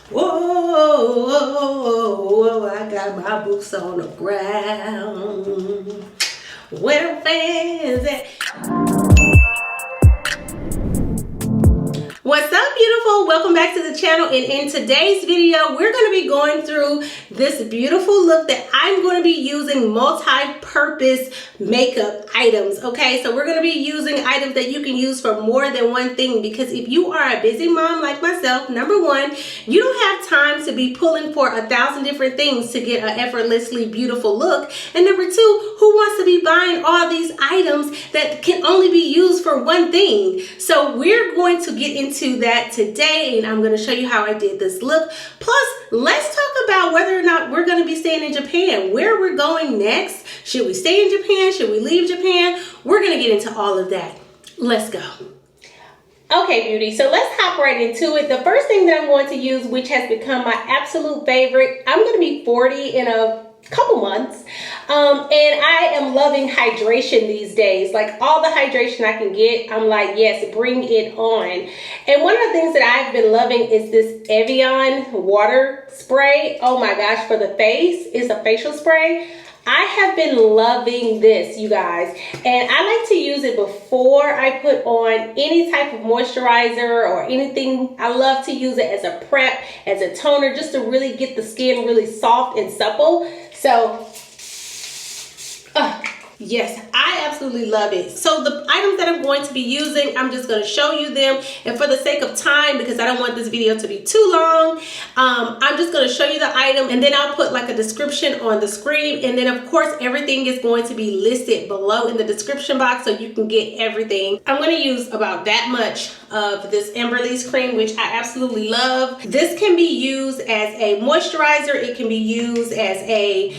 Whoa, whoa, whoa, I got my boots on the ground. Where the fans at? What's up, beautiful? Welcome back to the channel, and in today's video we're going to be going through this beautiful look that I'm going to be using multi-purpose makeup items. Okay, so we're going to be using items that you can use for more than one thing, because if you are a busy mom like myself, number one, you don't have time to be pulling for 1,000 different things to get an effortlessly beautiful look, and number two, who wants to be buying all these items that can only be used for one thing? So we're going to get into that today, and I'm going to show you how I did this look. Plus, let's talk about whether or not we're going to be staying in Japan, where we're going next. Should we stay in Japan? Should we leave Japan? We're going to get into all of that. Let's go. Okay, beauty, so let's hop right into it. The first thing that I'm going to use, which has become my absolute favorite, I'm going to be 40 in a couple months, and I am loving hydration these days. Like, all the hydration I can get, I'm like, yes, bring it on. And one of the things that I've been loving is this Evian water spray. Oh my gosh, for the face. It's a facial spray. I have been loving this, you guys, and I like to use it before I put on any type of moisturizer or anything. I love to use it as a prep, as a toner, just to really get the skin really soft and supple. So, yes, I absolutely love it. So the items that I'm going to be using, I'm just going to show you them. And for the sake of time, because I don't want this video to be too long, I'm just going to show you the item, and then I'll put like a description on the screen. And then of course, everything is going to be listed below in the description box, so you can get everything. I'm going to use about that much of this Amberlease cream, which I absolutely love. This can be used as a moisturizer. It can be used as a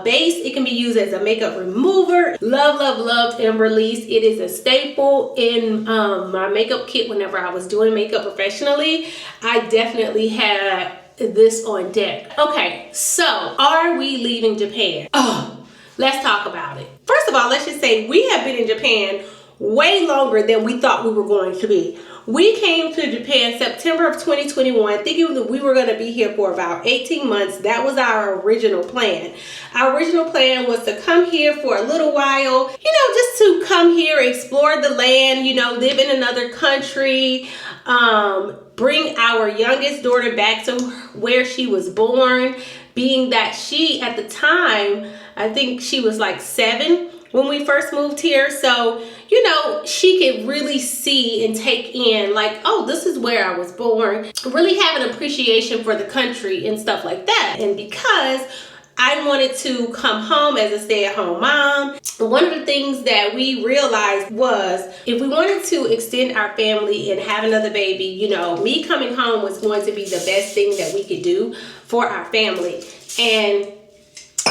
base. It can be used as a makeup remover. Love, love, love Amberlease. It is a staple in my makeup kit whenever I was doing makeup professionally. I definitely had this on deck. Okay, so are we leaving Japan? Oh, let's talk about it. First of all, let's just say we have been in Japan way longer than we thought we were going to be. We came to Japan September of 2021 thinking that we were going to be here for about 18 months. That was our original plan. Our original plan was to come here for a little while, just to come here, explore the land, live in another country, bring our youngest daughter back to where she was born, being that she, at the time, I think she was like 7 when we first moved here. So, she could really see and take in, like, oh, this is where I was born. Really have an appreciation for the country and stuff like that. And because I wanted to come home as a stay-at-home mom, one of the things that we realized was, if we wanted to extend our family and have another baby, me coming home was going to be the best thing that we could do for our family. And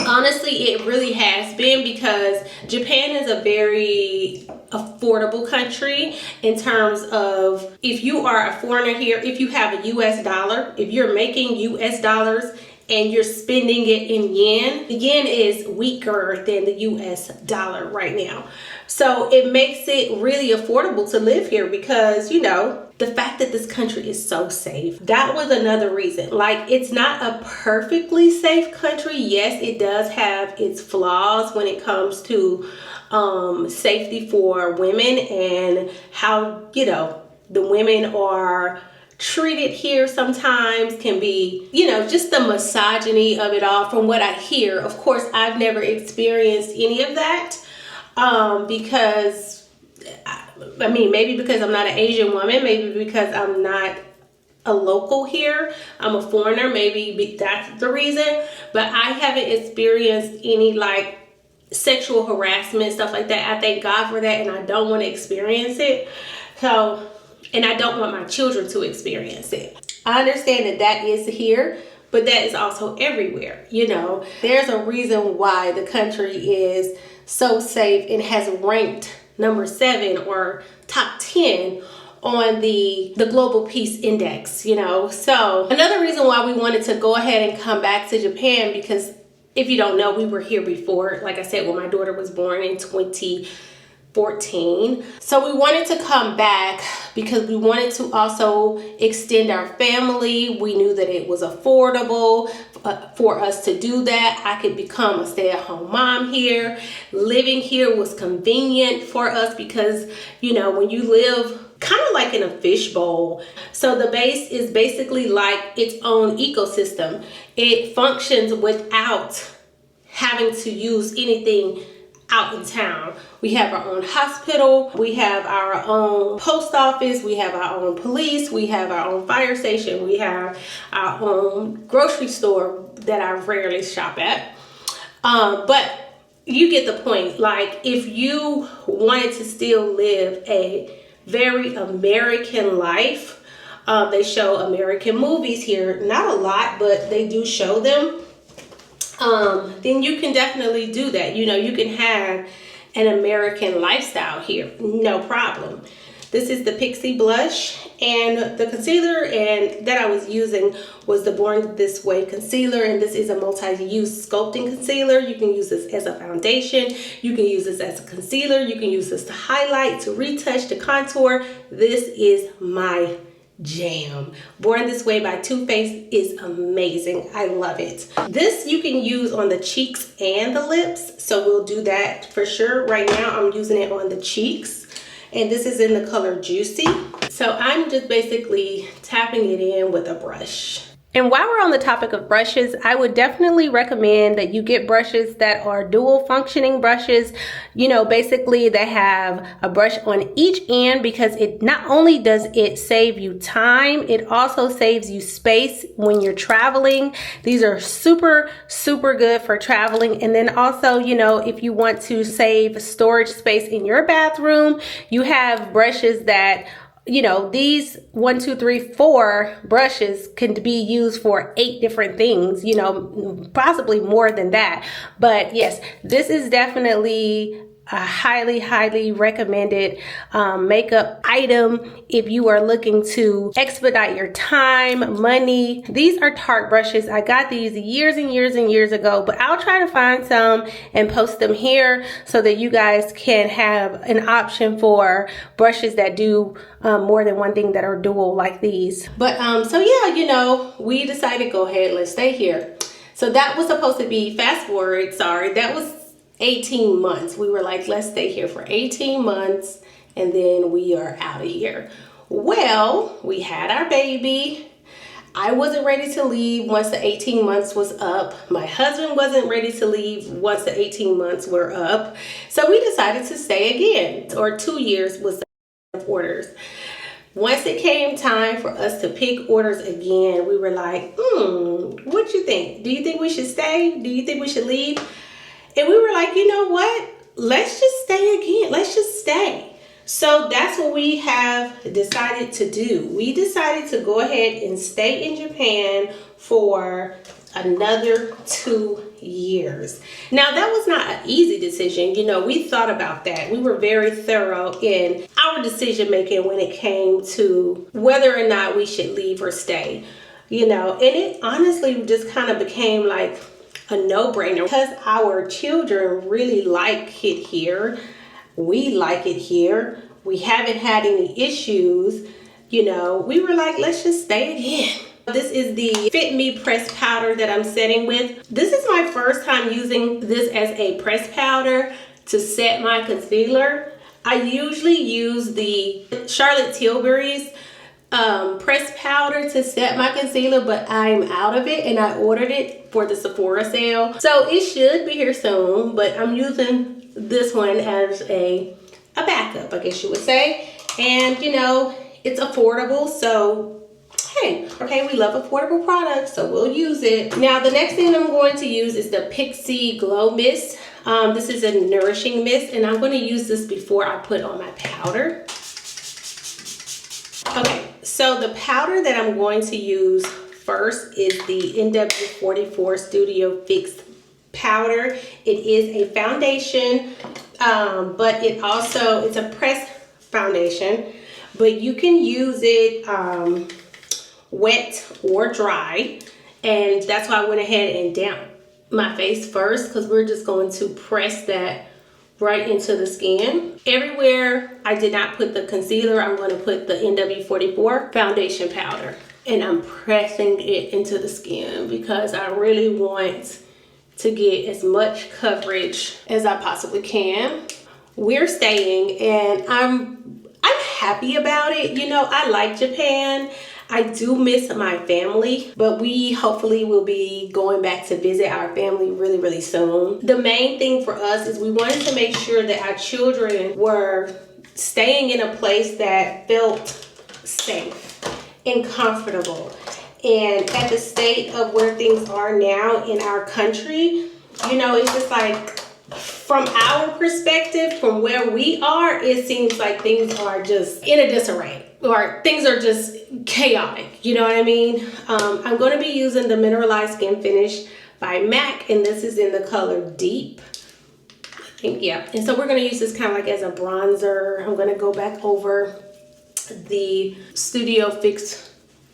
honestly, it really has been, because Japan is a very affordable country in terms of, if you are a foreigner here, if you have a US dollar, if you're making US dollars and you're spending it in yen, the yen is weaker than the US dollar right now. So it makes it really affordable to live here, because, the fact that this country is so safe. That was another reason. Like, it's not a perfectly safe country. Yes, it does have its flaws when it comes to safety for women, and how, the women are treated here sometimes can be, just the misogyny of it all, from what I hear. Of course, I've never experienced any of that, because I mean, maybe because I'm not an Asian woman, maybe because I'm not a local here, I'm a foreigner, maybe that's the reason. But I haven't experienced any like sexual harassment, stuff like that. I thank God for that, and I don't want to experience it. So, and I don't want my children to experience it. I understand that that is here, but that is also everywhere. There's a reason why the country is so safe and has ranked number 7 or top 10 on the Global Peace Index, So another reason why we wanted to go ahead and come back to Japan, because if you don't know, we were here before. Like I said, when my daughter was born in 14. So we wanted to come back because we wanted to also extend our family. We knew that it was affordable for us to do that. I could become a stay-at-home mom here. Living here was convenient for us because, you know, when you live kind of like in a fishbowl. So the base is basically like its own ecosystem. It functions without having to use anything out in town. We have our own hospital, we have our own post office, we have our own police, we have our own fire station, we have our own grocery store that I rarely shop at. But you get the point. Like, if you wanted to still live a very American life, they show American movies here, not a lot, but they do show them. Then you can definitely do that. You know, you can have an American lifestyle here, no problem. This is the Pixie Blush, and the concealer and that I was using was the Born This Way concealer, and this is a multi-use sculpting concealer. You can use this as a foundation, you can use this as a concealer, you can use this to highlight, to retouch, to contour. This is my jam. Born This Way by Too Faced is amazing. I love it. This you can use on the cheeks and the lips, so we'll do that for sure. Right now I'm using it on the cheeks, and this is in the color Juicy. So I'm just basically tapping it in with a brush. And while we're on the topic of brushes, I would definitely recommend that you get brushes that are dual functioning brushes. You know, basically they have a brush on each end, because it not only does it save you time, it also saves you space when you're traveling. These are super good for traveling. And then also, you know, if you want to save storage space in your bathroom, you have brushes that, you know, these 1, 2, 3, 4 brushes can be used for 8 different things, you know, possibly more than that. But yes, this is definitely a highly recommended makeup item if you are looking to expedite your time, money. These are Tarte brushes. I got these years and years ago, but I'll try to find some and post them here so that you guys can have an option for brushes that do more than one thing, that are dual like these. But so yeah, you know, we decided go ahead, let's stay here. So that was supposed to be, fast forward, sorry, that was 18 months. We were like, let's stay here for 18 months and then we are out of here. Well, we had our baby. I wasn't ready to leave once the 18 months was up. My husband wasn't ready to leave once the 18 months were up. So we decided to stay again, or 2 years was the orders. Once it came time for us to pick orders again, we were like, what you think? Do you think we should stay? Do you think we should leave? And we were like, you know what? Let's just stay again. Let's just stay. So that's what we have decided to do. We decided to go ahead and stay in Japan for another 2 years. Now, that was not an easy decision. You know, we thought about that. We were very thorough in our decision making when it came to whether or not we should leave or stay. You know, and it honestly just kind of became like a no-brainer because our children really like it here. We like it here. We haven't had any issues. You know, we were like, let's just stay again. This is the Fit Me press powder that I'm setting with. This is my first time using this as a press powder to set my concealer. I usually use the Charlotte Tilbury's press powder to set my concealer, but I'm out of it and I ordered it for the Sephora sale. So it should be here soon, but I'm using this one as a backup, I guess you would say. And you know, it's affordable, so hey, okay, we love affordable products, so we'll use it. Now, the next thing I'm going to use is the Pixie Glow Mist. This is a nourishing mist, and I'm going to use this before I put on my powder. Okay, so the powder that I'm going to use first is the NW44 Studio Fix powder. It is a foundation, but it's a pressed foundation, but you can use it wet or dry, and that's why I went ahead and damped my face first, because we're just going to press that right into the skin. Everywhere I did not put the concealer, I'm going to put the NW44 foundation powder. And I'm pressing it into the skin because I really want to get as much coverage as I possibly can. We're staying, and I'm happy about it. You know, I like Japan. I do miss my family, but we hopefully will be going back to visit our family really, really soon. The main thing for us is we wanted to make sure that our children were staying in a place that felt safe and comfortable. And at the state of where things are now in our country, you know, it's just like, from our perspective, from where we are, it seems like things are just in a disarray, or things are just chaotic. You know what I mean? I'm going to be using the Mineralized Skin Finish by MAC, and this is in the color Deep. I think, yeah. And so we're going to use this kind of like as a bronzer. I'm going to go back over the Studio Fix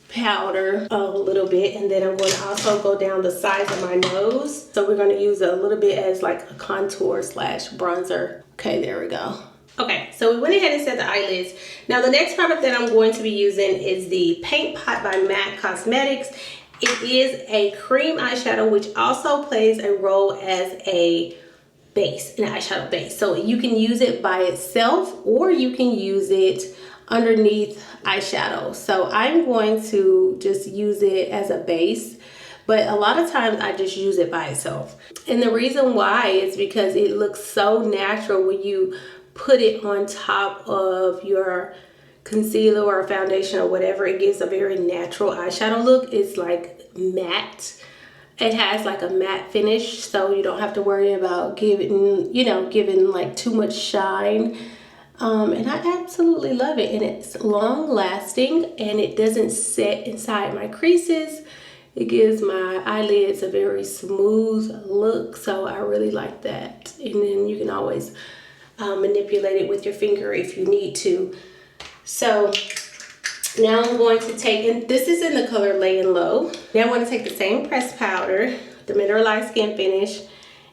powder a little bit, and then I'm going to also go down the sides of my nose. So we're going to use it a little bit as like a contour slash bronzer. Okay, there we go. Okay, so we went ahead and set the eyelids. Now the next product that I'm going to be using is the Paint Pot by MAC Cosmetics. It is a cream eyeshadow, which also plays a role as a base, an eyeshadow base. So you can use it by itself, or you can use it underneath eyeshadow. So I'm going to just use it as a base, but a lot of times I just use it by itself. And the reason why is because it looks so natural when you put it on top of your concealer or foundation or whatever. It gives a very natural eyeshadow look. It's like matte. It has like a matte finish, so you don't have to worry about giving like too much shine. And I absolutely love it, and it's long lasting, and it doesn't set inside my creases. It gives my eyelids a very smooth look, so I really like that. And then you can always manipulate it with your finger if you need to. So now I'm going to take, and this is in the color Laying Low. Now I'm going to take the same pressed powder, the Mineralized Skin Finish,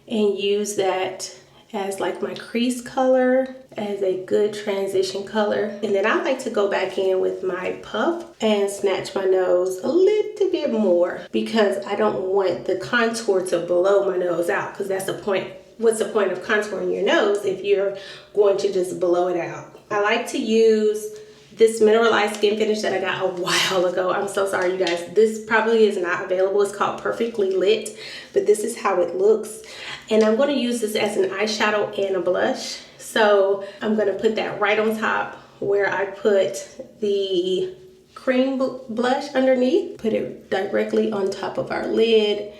and use that as like my crease color, as a good transition color. And then I like to go back in with my puff and snatch my nose a little bit more, because I don't want the contour to blow my nose out, because that's the point. What's the point of contouring your nose if you're going to just blow it out? I like to use this Mineralized Skin Finish that I got a while ago. I'm so sorry, you guys. This probably is not available. It's called Perfectly Lit, but this is how it looks. And I'm going to use this as an eyeshadow and a blush. So I'm going to put that right on top where I put the cream blush underneath. Put it directly on top of our lid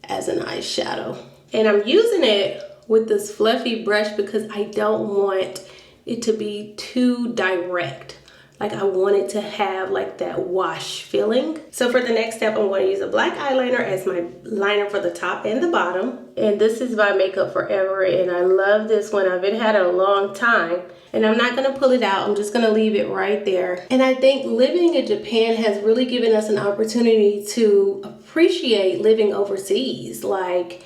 as an eyeshadow. And I'm using it with this fluffy brush because I don't want it to be too direct. Like, I want it to have like that wash feeling. So for the next step, I'm going to use a black eyeliner as my liner for the top and the bottom. And this is by Makeup Forever, and I love this one. I've had it a long time, and I'm not going to pull it out. I'm just going to leave it right there. And I think living in Japan has really given us an opportunity to appreciate living overseas. Like,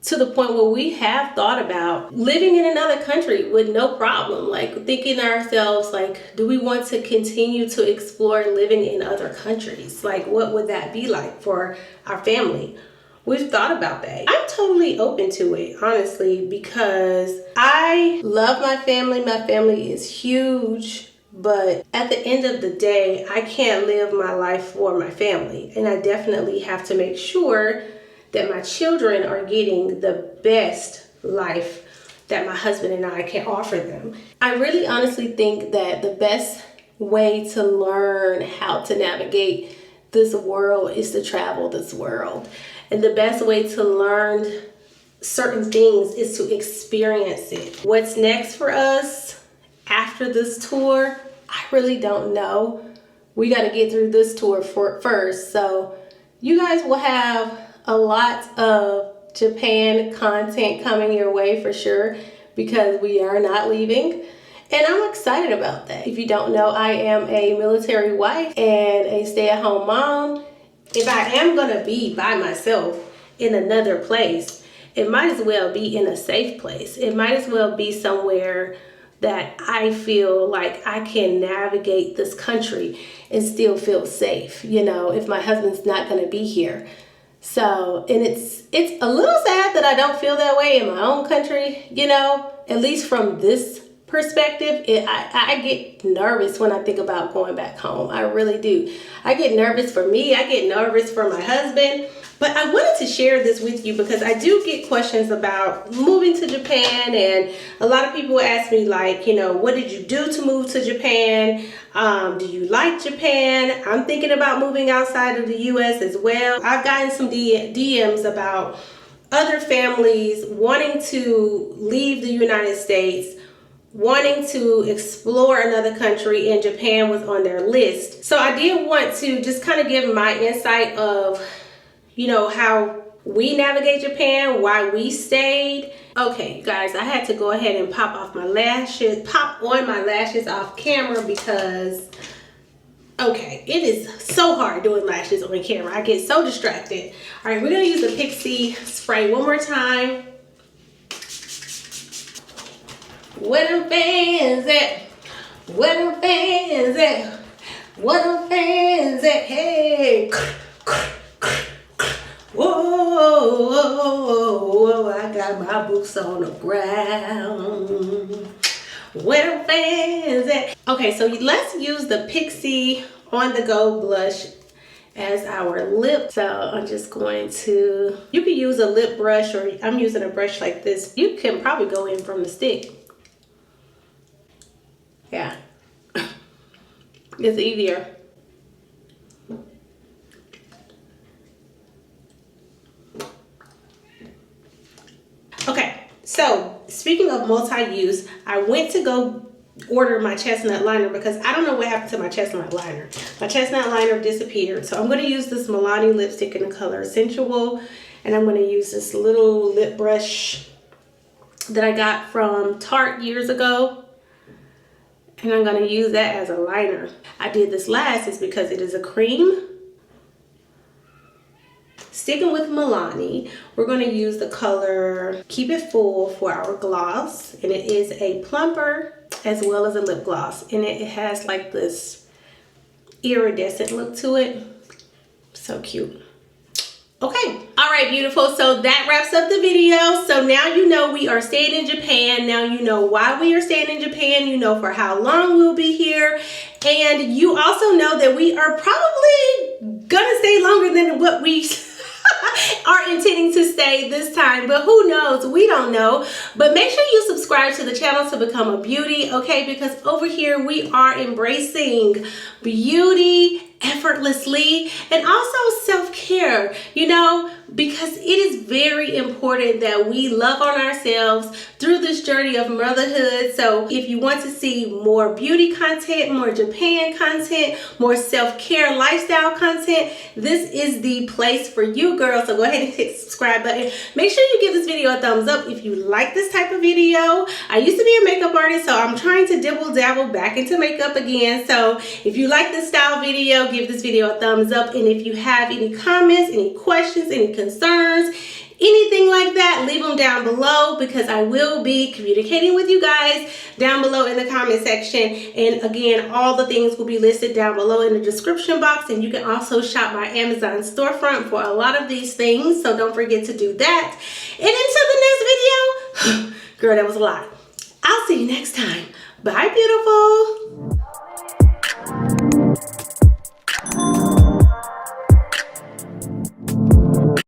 to the point where we have thought about living in another country with no problem. Like, thinking to ourselves, like, do we want to continue to explore living in other countries? Like, what would that be like for our family? We've thought about that. I'm totally open to it, honestly, because I love my family. My family is huge. But at the end of the day, I can't live my life for my family. And I definitely have to make sure that my children are getting the best life that my husband and I can offer them. I really honestly think that the best way to learn how to navigate this world is to travel this world. And the best way to learn certain things is to experience it. What's next for us after this tour, I really don't know. We got to get through this tour first. So you guys will have a lot of Japan content coming your way for sure, because we are not leaving. And I'm excited about that. If you don't know, I am a military wife and a stay-at-home mom. If I am gonna be by myself in another place, it might as well be in a safe place. It might as well be somewhere that I feel like I can navigate this country and still feel safe, you know, if my husband's not going to be here. So, and it's a little sad that I don't feel that way in my own country, you know, at least from this perspective. I get nervous when I think about going back home. I really do. I get nervous for me. I get nervous for my husband. But I wanted to share this with you because I do get questions about moving to Japan, and a lot of people ask me, like, you know, what did you do to move to Japan? Do you like Japan? I'm thinking about moving outside of the US as well. I've gotten some DMs about other families wanting to leave the United States, wanting to explore another country, and Japan was on their list. So I did want to just kind of give my insight of, you know, how we navigate Japan, why we stayed. Okay, guys, I had to go ahead and pop on my lashes off camera because, okay, it is so hard doing lashes on camera. I get so distracted. All right, we're gonna use the Pixie spray one more time. Where them fans at? Where them fans at? Where them fans at? Hey. Whoa, whoa, whoa, I got my boots on the ground. Where the fans at? Okay, so let's use the Pixie On The Go blush as our lip. So I'm just going to, you can use a lip brush, or I'm using a brush like this. You can probably go in from the stick. Yeah, it's easier. Okay, so speaking of multi-use, I went to go order my chestnut liner because I don't know what happened to my chestnut liner. My chestnut liner disappeared. So I'm going to use this Milani lipstick in the color Sensual, and I'm going to use this little lip brush that I got from Tarte years ago, and I'm going to use that as a liner. I did this last is because it is a cream. Sticking with Milani, we're going to use the color Keep It Full for our gloss, and it is a plumper as well as a lip gloss, and it has like this iridescent look to it. So cute. Okay, all right, beautiful. So that wraps up the video. So now you know we are staying in Japan. Now you know why we are staying in Japan. You know for how long we'll be here. And you also know that we are probably gonna stay longer than what we are intending to stay this time, but who knows? We don't know. But make sure you subscribe to the channel to become a beauty, okay? Because over here we are embracing beauty effortlessly and also self-care, you know, because it is very important that we love on ourselves through this journey of motherhood. So if you want to see more beauty content, more Japan content, more self-care lifestyle content, this is the place for you, girl. So go ahead and hit the subscribe button. Make sure you give this video a thumbs up if you like this type of video. I used to be a makeup artist, so I'm trying to dibble dabble back into makeup again. So if you like this style video, give this video a thumbs up. And if you have any comments, any questions, any concerns, anything like that, leave them down below, because I will be communicating with you guys down below in the comment section. And again, all the things will be listed down below in the description box, and you can also shop my Amazon storefront for a lot of these things, so don't forget to do that. And until the next video, girl, that was a lot. I'll see you next time. Bye, beautiful.